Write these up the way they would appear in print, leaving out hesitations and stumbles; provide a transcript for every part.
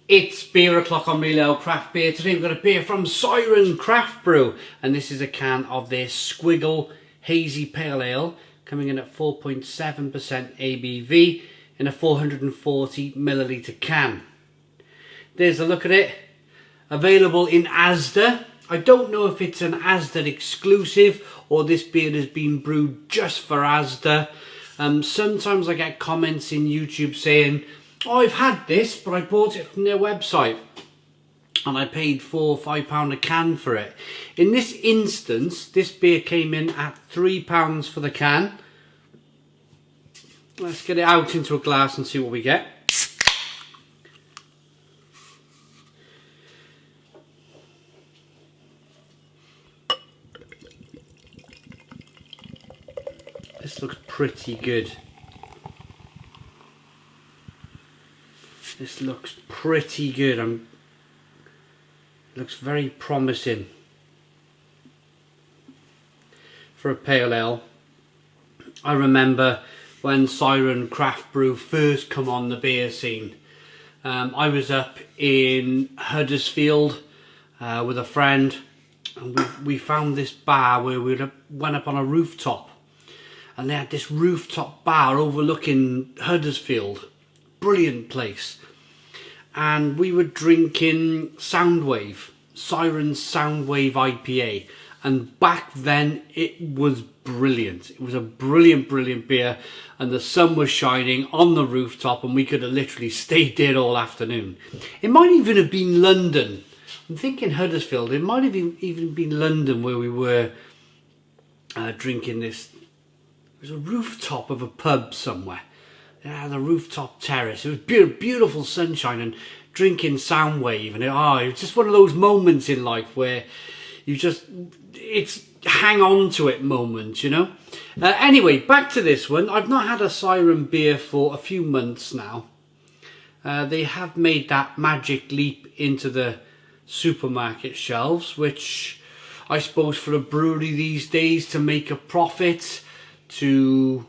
It's beer o'clock on Milliliter Craft Beer. Today we've got a beer from Siren Craft Brew, and this is a can of their Squiggle Hazy Pale Ale, coming in at 4.7% ABV in a 440 milliliter can. There's a look at it. Available in ASDA. I don't know if it's an ASDA exclusive or this beer has been brewed just for ASDA. Sometimes I get comments in YouTube saying, oh, I've had this, but I bought it from their website and I paid £4 or £5 a can for it. In this instance, this beer came in at £3 for the can. Let's get it out into a glass and see what we get. This looks pretty good. This looks pretty good. It looks very promising for a pale ale. I remember when Siren Craft Brew first come on the beer scene. I was up in Huddersfield with a friend, and we found this bar where we went up on a rooftop, and they had this rooftop bar overlooking Huddersfield. Brilliant place. And we were drinking Soundwave, Siren's Soundwave IPA, and back then it was brilliant. It was a brilliant beer, and the sun was shining on the rooftop and we could have literally stayed there all afternoon. It might even have been London. I'm thinking Huddersfield. It might have even been London where we were drinking this. It was a rooftop of a pub somewhere. Yeah, the rooftop terrace. It was beautiful sunshine and drinking Soundwave, and it was just one of those moments in life where you just, it's hang on to it moments, you know. Anyway, back to this one. I've not had a Siren beer for a few months now. They have made that magic leap into the supermarket shelves, which I suppose for a brewery these days, to make a profit, they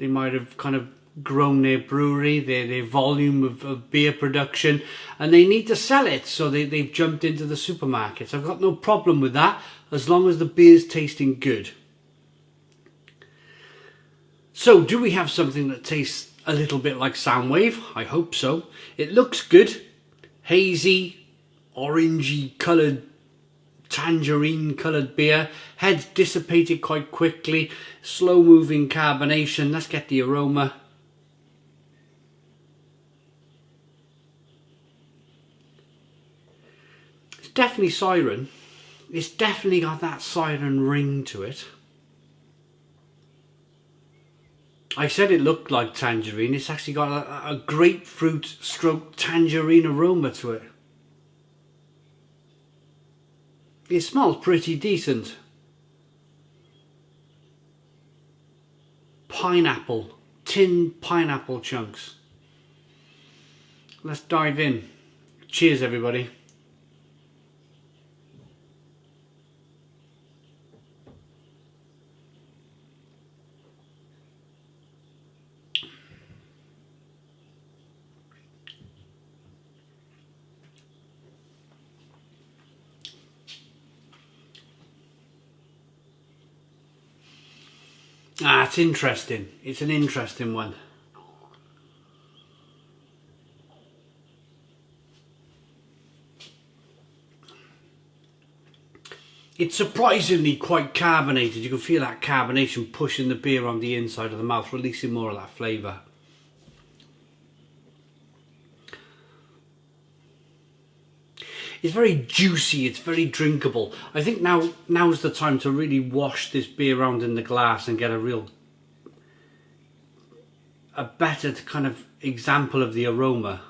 might have kind of grown their brewery, their volume of beer production, and they need to sell it, so they've jumped into the supermarkets. I've got no problem with that as long as the beer's tasting good. So do we have something that tastes a little bit like Soundwave? I hope so. It looks good. Hazy, orangey coloured, tangerine coloured beer. Head's dissipated quite quickly. Slow moving carbonation. Let's get the aroma. Definitely Siren. It's definitely got that Siren ring to it. I said it looked like tangerine. It's actually got a grapefruit stroke tangerine aroma to it. It smells pretty decent. Pineapple. Tinned pineapple chunks. Let's dive in. Cheers, everybody. It's interesting. It's an interesting one. It's surprisingly quite carbonated. You can feel that carbonation pushing the beer on the inside of the mouth, releasing more of that flavour. It's very juicy, it's very drinkable. I think now's the time to really wash this beer around in the glass and get a better kind of example of the aroma.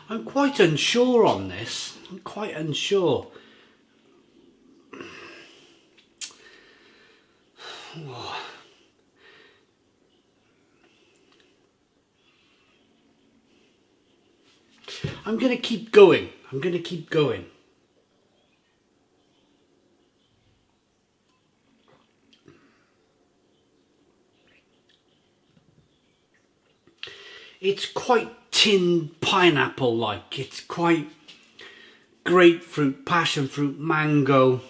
I'm quite unsure on this. I'm quite unsure. I'm going to keep going. I'm going to keep going. It's quite tinned pineapple-like. It's quite grapefruit, passion fruit, mango.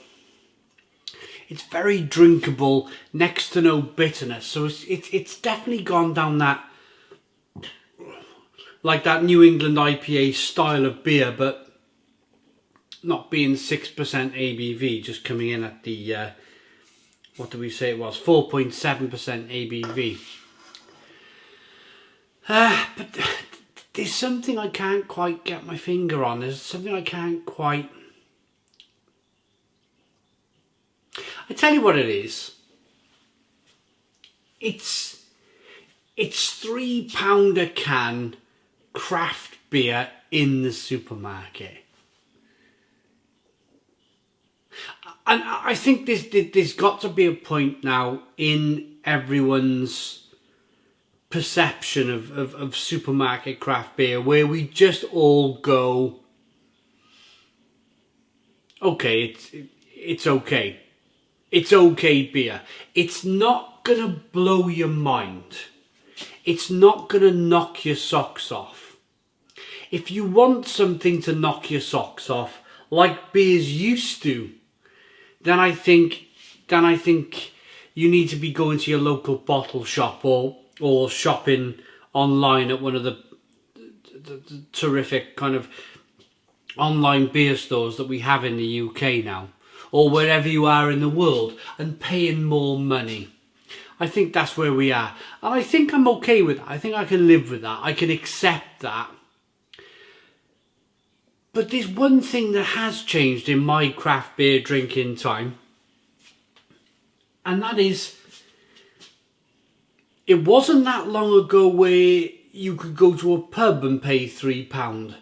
It's very drinkable, next to no bitterness. So it's definitely gone down that, like that New England IPA style of beer, but not being 6% ABV, just coming in at the, what did we say it was, 4.7% ABV. But there's something I can't quite get my finger on. There's something I can't quite... I tell you what it is. It's £3 a can craft beer in the supermarket. And I think there's got to be a point now in everyone's perception of supermarket craft beer where we just all go, okay, it's okay. It's okay beer. It's not gonna blow your mind. It's not gonna knock your socks off. If you want something to knock your socks off, like beers used to, then I think you need to be going to your local bottle shop or shopping online at one of the terrific kind of online beer stores that we have in the UK now, or wherever you are in the world, and paying more money. I think that's where we are, and I think I'm okay with that. I think I can live with that. I can accept that. But there's one thing that has changed in my craft beer drinking time, and that is, it wasn't that long ago where you could go to a pub and pay £3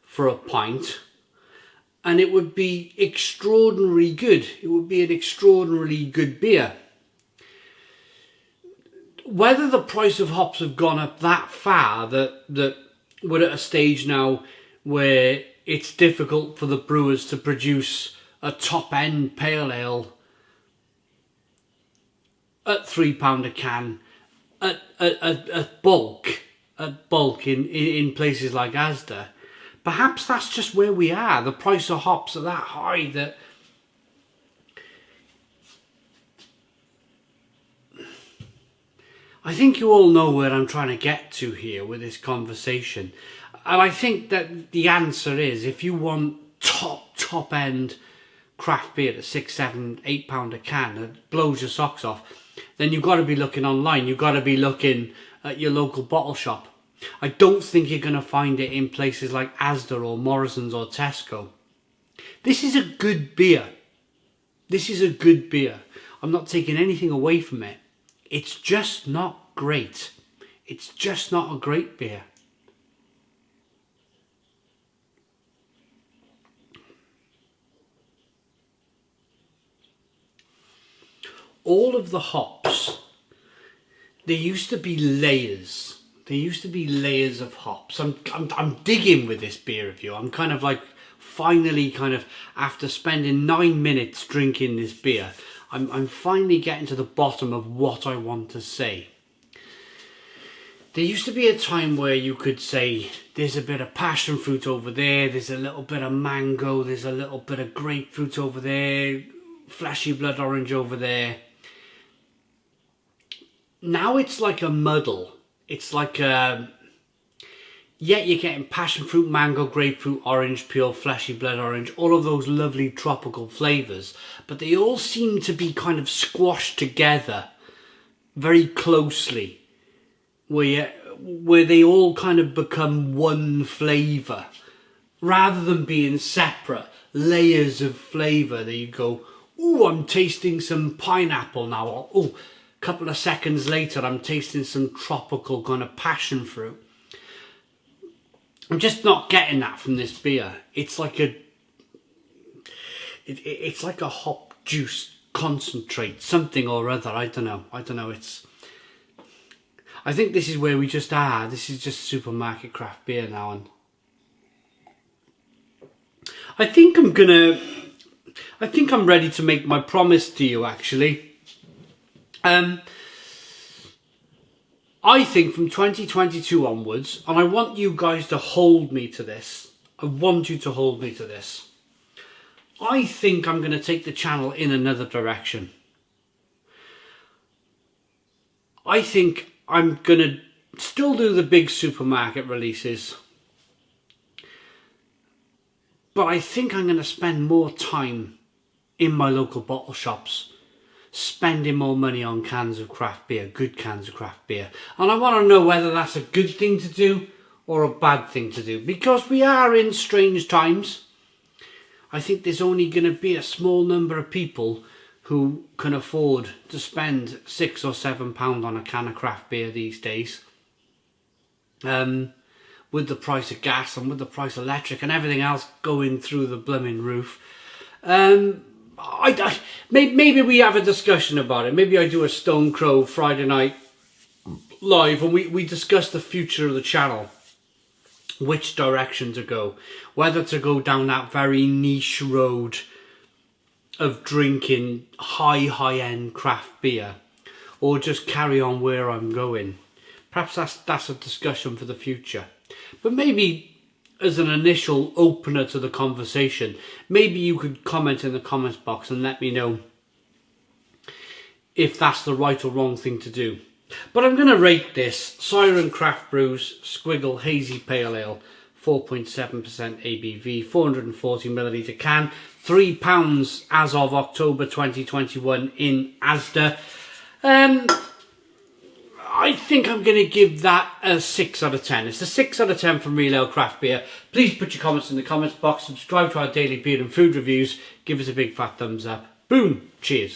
for a pint and it would be extraordinarily good. It would be an extraordinarily good beer. Whether the price of hops have gone up that far that we're at a stage now where it's difficult for the brewers to produce a top-end pale ale at £3 a can at bulk in places like ASDA. Perhaps that's just where we are. The price of hops are that high that I think you all know where I'm trying to get to here with this conversation. And I think that the answer is, if you want top end craft beer at £6, £7, £8 a can that blows your socks off, then you've got to be looking online. You've got to be looking at your local bottle shop. I don't think you're going to find it in places like ASDA or Morrison's or Tesco. This is a good beer. This is a good beer. I'm not taking anything away from it. It's just not great. It's just not a great beer. All of the hops, there used to be layers. There used to be layers of hops. I'm digging with this beer review. I'm kind of like finally kind of, after spending 9 minutes drinking this beer, I'm finally getting to the bottom of what I want to say. There used to be a time where you could say there's a bit of passion fruit over there, there's a little bit of mango, there's a little bit of grapefruit over there, fleshy blood orange over there. Now it's like a muddle. It's like a... Yeah, you're getting passion fruit, mango, grapefruit, orange, peel, fleshy blood orange, all of those lovely tropical flavours. But they all seem to be kind of squashed together very closely, where they all kind of become one flavour, rather than being separate layers of flavour that you go, ooh, I'm tasting some pineapple now, or ooh, a couple of seconds later I'm tasting some tropical kind of passion fruit. I'm just not getting that from this beer. It's like it's like a hop juice concentrate, something or other. I don't know. I think this is where we just are. This is just supermarket craft beer now, and I think I'm ready to make my promise to you, actually. I think from 2022 onwards, and I want you guys to hold me to this. I want you to hold me to this. I think I'm going to take the channel in another direction. I think I'm going to still do the big supermarket releases. But I think I'm going to spend more time in my local bottle shops, spending more money on cans of craft beer, good cans of craft beer. And I want to know whether that's a good thing to do or a bad thing to do, because we are in strange times. I think there's only going to be a small number of people who can afford to spend £6 or £7 on a can of craft beer these days. With the price of gas and with the price of electric and everything else going through the blooming roof. Maybe we have a discussion about it. Maybe I do a Stone Crow Friday night live and we discuss the future of the channel. Which direction to go. Whether to go down that very niche road of drinking high-end craft beer, or just carry on where I'm going. Perhaps that's a discussion for the future. But maybe as an initial opener to the conversation, maybe you could comment in the comments box and let me know if that's the right or wrong thing to do. But I'm going to rate this Siren Craft Brews Squiggle Hazy Pale Ale, 4.7% ABV, 440 milliliter can, £3 as of October 2021 in ASDA. I think I'm going to give that a 6 out of 10. It's a 6 out of 10 from Real Ale Craft Beer. Please put your comments in the comments box, subscribe to our daily beer and food reviews, give us a big fat thumbs up. Boom, cheers.